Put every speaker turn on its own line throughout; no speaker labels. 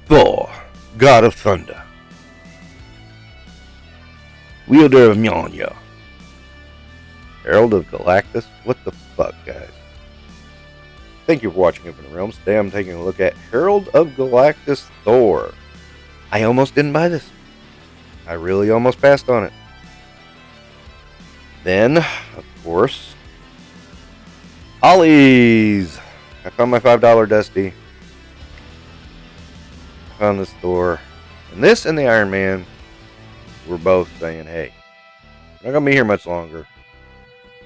Thor, god of thunder, wielder of Mjolnir, herald of Galactus. What the fuck, guys? Thank you for watching Infinite Realms. Today I'm taking a look at Herald of Galactus Thor. I almost didn't buy this. I really almost passed on it. Then, of course, Ollie's. I found my $5 Dusty. I found this Thor. And this and the Iron Man were both saying, hey, we're not going to be here much longer.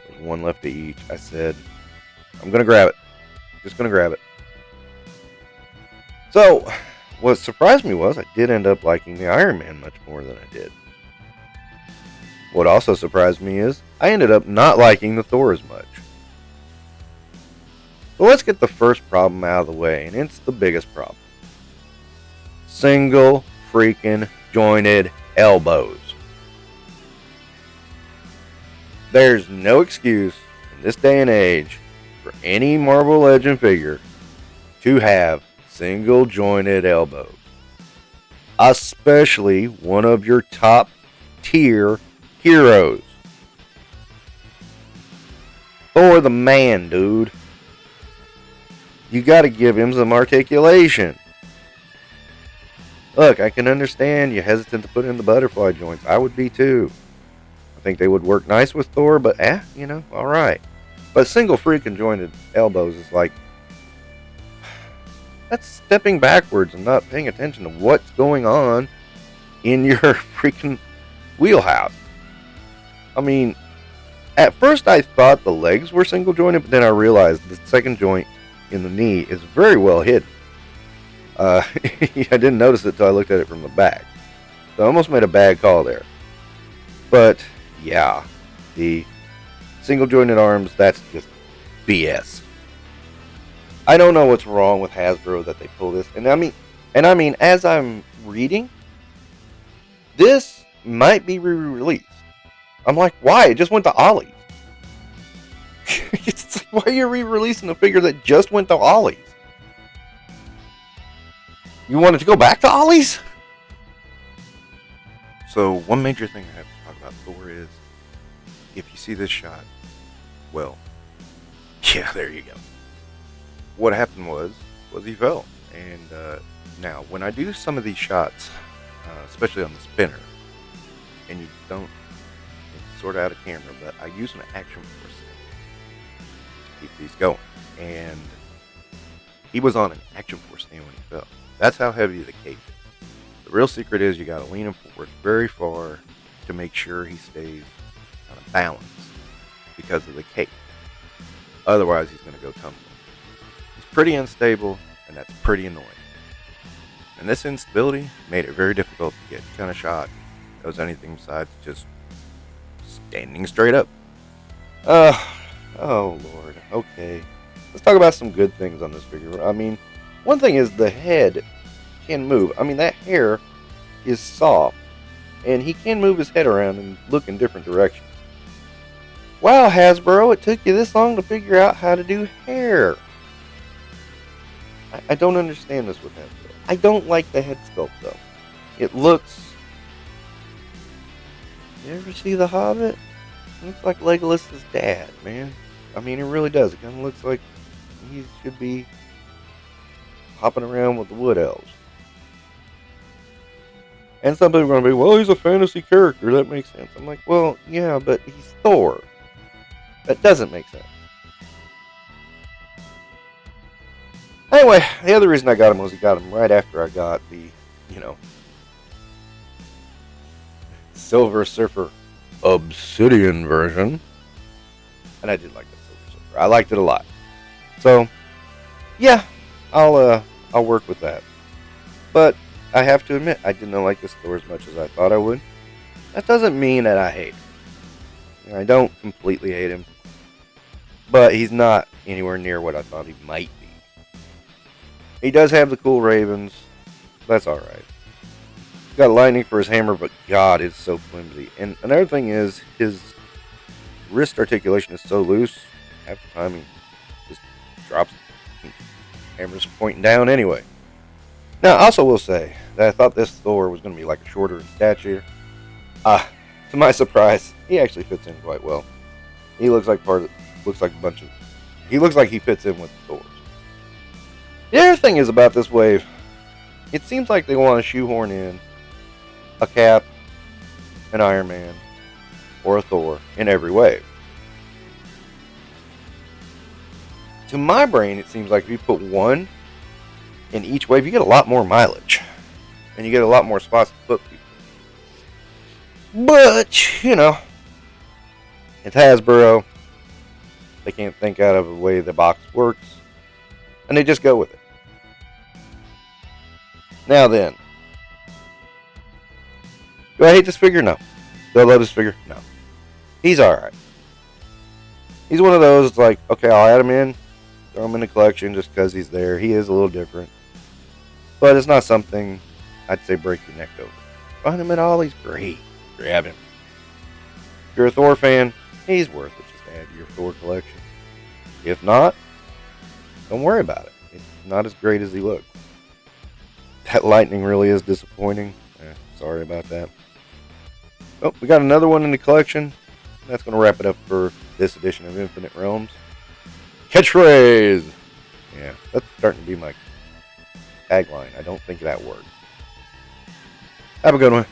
There's one left to each. I said, I'm going to grab it. Just going to grab it. So, what surprised me was I did end up liking the Iron Man much more than I did. What also surprised me is I ended up not liking the Thor as much. So let's get the first problem out of the way, and it's the biggest problem. Single freaking jointed elbows. There's no excuse in this day and age for any Marvel Legend figure to have single jointed elbows. Especially one of your top tier heroes. Thor the man, dude. You gotta give him some articulation. Look, I can understand you're hesitant to put in the butterfly joints. I would be too. I think they would work nice with Thor, but alright. But single freaking jointed elbows is like, that's stepping backwards and not paying attention to what's going on in your freaking wheelhouse. I mean, at first I thought the legs were single jointed, but then I realized the second joint in the knee is very well hidden. I didn't notice it until I looked at it from the back. So I almost made a bad call there. But yeah, the single jointed arms, that's just BS. I don't know what's wrong with Hasbro that they pull this. And I mean, as I'm reading, this might be re-released. I'm like, why? It just went to Ollie's. It's like, why are you re-releasing a figure that just went to Ollie's? You wanted to go back to Ollie's? So, one major thing I have to talk about Thor is, if you see this shot, well, yeah, there you go. What happened was he fell. And now, when I do some of these shots, especially on the spinner, and you don't, it's sort of out of camera, but I use an action force to keep these going. And he was on an action force stand when he fell. That's how heavy the cape is. The real secret is you got to lean him forward very far to make sure he stays on a balance because of the cape. Otherwise, he's going to go tumbling. He's pretty unstable, and that's pretty annoying. And this instability made it very difficult to get kind of shot that was anything besides just standing straight up. Oh Lord. Okay. Let's talk about some good things on this figure. I mean, one thing is the head can move. I mean, that hair is soft, and he can move his head around and look in different directions. Wow, Hasbro, it took you this long to figure out how to do hair. I don't understand this with Hasbro. I don't like the head sculpt, though. It looks... You ever see The Hobbit? It looks like Legolas' dad, man. I mean, it really does. It kind of looks like he should be hopping around with the wood elves. And some people are going to be, well, he's a fantasy character. That makes sense. I'm like, well, yeah, but he's Thor. That doesn't make sense. Anyway, the other reason I got him was he got him right after I got the, Silver Surfer Obsidian version. And I did like the Silver Surfer. I liked it a lot. So, yeah, I'll work with that. But I have to admit, I didn't like this Thor as much as I thought I would. That doesn't mean that I hate him. I don't completely hate him. But he's not anywhere near what I thought he might be. He does have the cool ravens. That's alright. He's got lightning for his hammer, but God, it's so flimsy. And another thing is, his wrist articulation is so loose, half the time he just drops. Hammer's pointing down anyway. Now, I also will say that I thought this Thor was going to be like a shorter in stature. To my surprise, he actually fits in quite well. He looks like a bunch of. He looks like he fits in with the Thors. The other thing is about this wave, it seems like they want to shoehorn in a Cap, an Iron Man, or a Thor in every wave. To my brain, it seems like if you put one in each wave, you get a lot more mileage. And you get a lot more spots to put people. But, you know, it's Hasbro. They can't think out of the way the box works. And they just go with it. Now then. Do I hate this figure? No. Do I love this figure? No. He's alright. He's one of those, it's like, okay, I'll add him in. Throw him in the collection just because he's there. He is a little different. But it's not something I'd say break your neck over. Find him at all, he's great. Grab him. If you're a Thor fan, he's worth it. Just add to your Thor collection. If not, don't worry about it. It's not as great as he looks. That lightning really is disappointing. Sorry about that. Oh, we got another one in the collection. That's going to wrap it up for this edition of Infinite Realms. Catchphrase! Yeah, that's starting to be my tagline. I don't think that works. Have a good one.